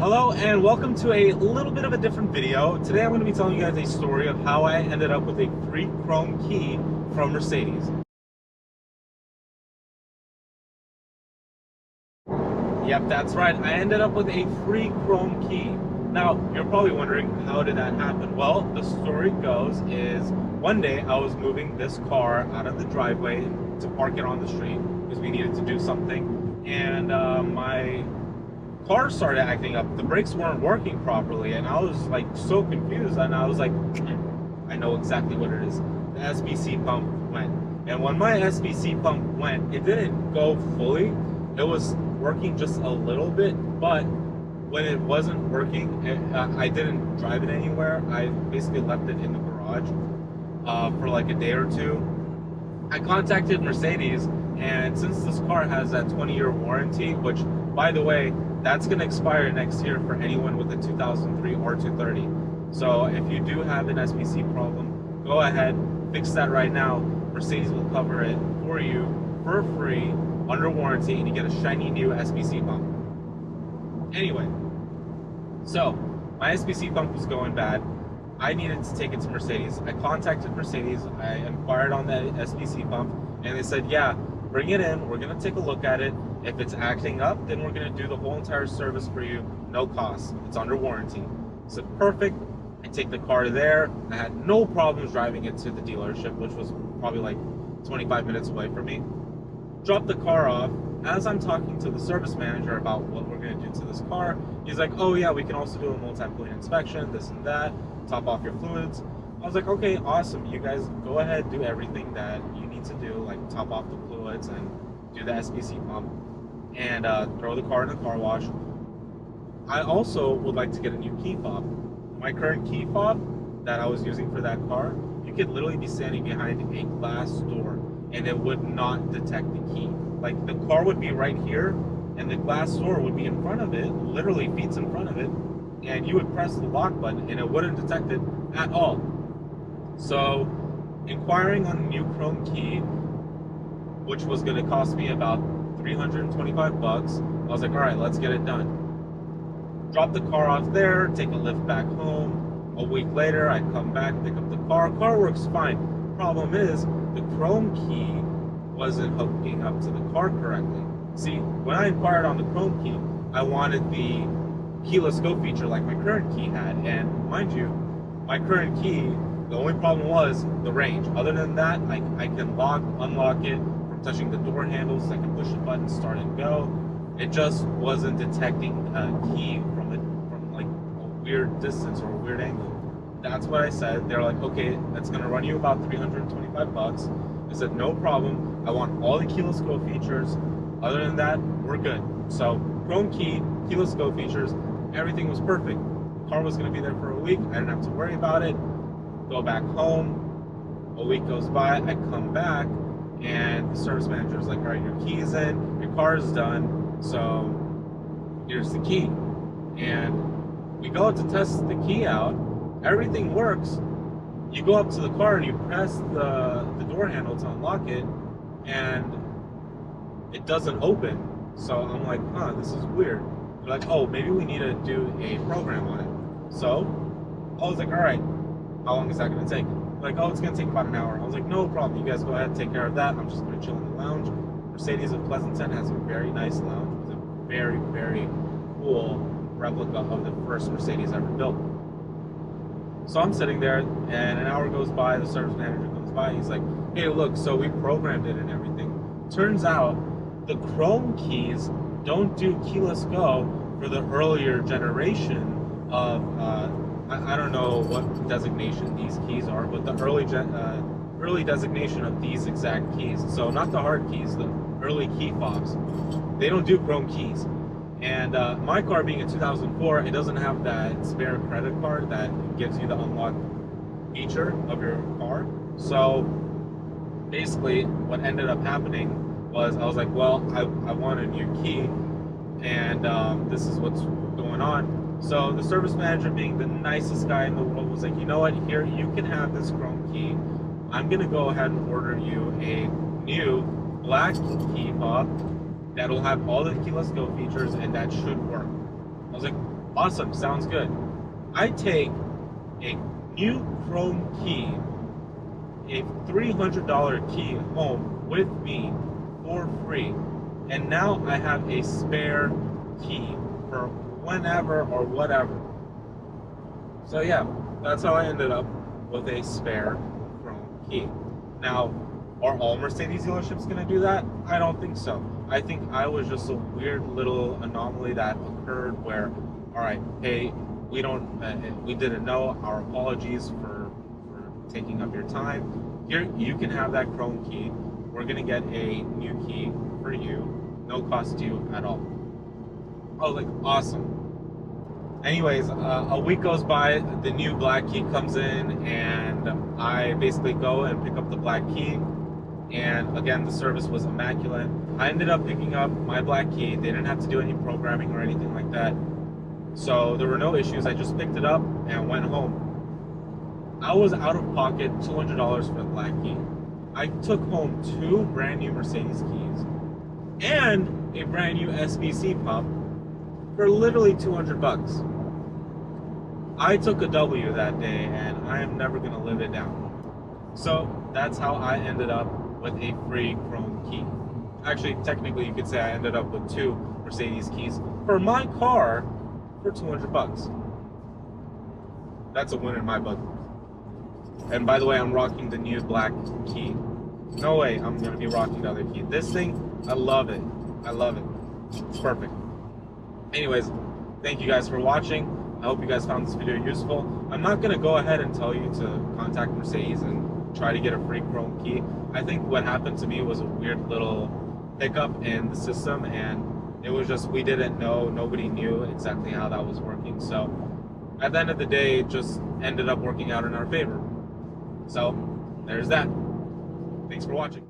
Hello and welcome to a little bit of a different video. Today I'm going to be telling you guys a story of how I ended up with a free chrome key from Mercedes. Yep, that's right. I ended up with a free chrome key. Now, you're probably wondering, how did that happen? Well, the story goes is one day I was moving this car out of the driveway to park it on the street because we needed to do something, and my car started acting up. The brakes weren't working properly, and I was like so confused. And I was like, I know exactly what it is. The SBC pump went, and when my SBC pump went, it didn't go fully. It was working just a little bit, but when it wasn't working, I didn't drive it anywhere. I basically left it in the garage for like a day or two. I contacted Mercedes, and since this car has that 20-year warranty, which, by the way, that's going to expire next year for anyone with a 2003 R230. So if you do have an SBC problem, go ahead, fix that right now. Mercedes will cover it for you for free under warranty, and you get a shiny new SBC pump. Anyway, so my SBC pump was going bad. I needed to take it to Mercedes. I contacted Mercedes. I inquired on the SBC pump, and they said, yeah, bring it in. We're going to take a look at it. If it's acting up, then we're going to do the whole entire service for you, no cost. It's under warranty. I said, perfect. I take the car there. I had no problems driving it to the dealership, which was probably like 25 minutes away from me. Drop the car off. As I'm talking to the service manager about what we're going to do to this car, he's like, oh yeah, we can also do a multi-point inspection, this and that, top off your fluids. I was like, okay, awesome. You guys go ahead, do everything that you need to do, like top off the fluids and do the SBC pump, and throw the car in the car wash. I also would like to get a new key fob. My current key fob that I was using for that car, you could literally be standing behind a glass door and it would not detect the key. Like, the car would be right here and the glass door would be in front of it, literally feet in front of it, and you would press the lock button and it wouldn't detect it at all. So inquiring on a new chrome key, which was going to cost me about 325 bucks, I was like, all right, let's get it done. Drop the car off there, take a lift back home. A week later, I come back, pick up the car. Car works fine. Problem is, the chrome key wasn't hooking up to the car correctly. See, when I inquired on the chrome key, I wanted the keyless go feature like my current key had. And mind you, my current key, the only problem was the range. Other than that, I can lock, unlock it from touching the door handles. I can push the button, start and go. It just wasn't detecting a key from like a weird distance or a weird angle. That's what I said. They're like, okay, that's gonna run you about 325 bucks. I said, no problem. I want all the keyless go features. Other than that, we're good. So chrome key, keyless go features, everything was perfect. The car was gonna be there for a week. I didn't have to worry about it. Go back home. A week goes by. I come back, and the service manager is like, all right, your key's in, your car is done. So here's the key. And we go to test the key out. Everything works. You go up to the car and you press the door handle to unlock it, and it doesn't open. So I'm like, huh, this is weird. They're like, oh, maybe we need to do a program on it. So I was like, all right, how long is that going to take? They're like, oh, it's going to take about an hour. I was like, no problem. You guys go ahead and take care of that. I'm just going to chill in the lounge. Mercedes of Pleasanton has a very nice lounge with a very, very cool replica of the first Mercedes ever built. So I'm sitting there, and an hour goes by, the service manager comes by, he's like, hey, look, so we programmed it and everything. Turns out the chrome keys don't do keyless go for the earlier generation of, I don't know what designation these keys are, but the early designation of these exact keys. So not the hard keys, the early key fobs. They don't do chrome keys. And my car being a 2004, it doesn't have that spare credit card that gives you the unlock feature of your car. So basically what ended up happening was I was like, well, I want a new key, and this is what's going on. So the service manager, being the nicest guy in the world, was like, you know what, here, you can have this chrome key. I'm going to go ahead and order you a new black key fob that'll have all the keyless go features, and that should work. I was like, Awesome, sounds good. I take a new chrome key, a $300 key home with me for free. And now I have a spare key for whenever or whatever. So yeah, that's how I ended up with a spare chrome key. Now, are all Mercedes dealerships going to do that? I don't think so. I think I was just a weird little anomaly that occurred where, all right, hey, we didn't know. Our apologies for taking up your time. Here, you can have that chrome key. We're going to get a new key for you, no cost to you at all. I was like, awesome. Anyways, a week goes by, the new black key comes in, and I basically go and pick up the black key. And again, the service was immaculate. I ended up picking up my black key. They didn't have to do any programming or anything like that. So there were no issues. I just picked it up and went home. I was out of pocket $200 for the black key. I took home 2 brand new Mercedes keys and a brand new SBC pump for literally $200. I took a W that day, and I am never gonna live it down. So that's how I ended up with a free chrome key. Actually, technically, you could say I ended up with 2 Mercedes keys for my car for $200. That's a win in my book. And by the way, I'm rocking the new black key. No way I'm gonna be rocking the other key. This thing, I love it. I love it. It's perfect. Anyways, thank you guys for watching. I hope you guys found this video useful. I'm not gonna go ahead and tell you to contact Mercedes and try to get a free chrome key. I think what happened to me was a weird little hiccup in the system, and it was just, we didn't know, nobody knew exactly how that was working. So at the end of the day, it just ended up working out in our favor. So there's that. Thanks for watching.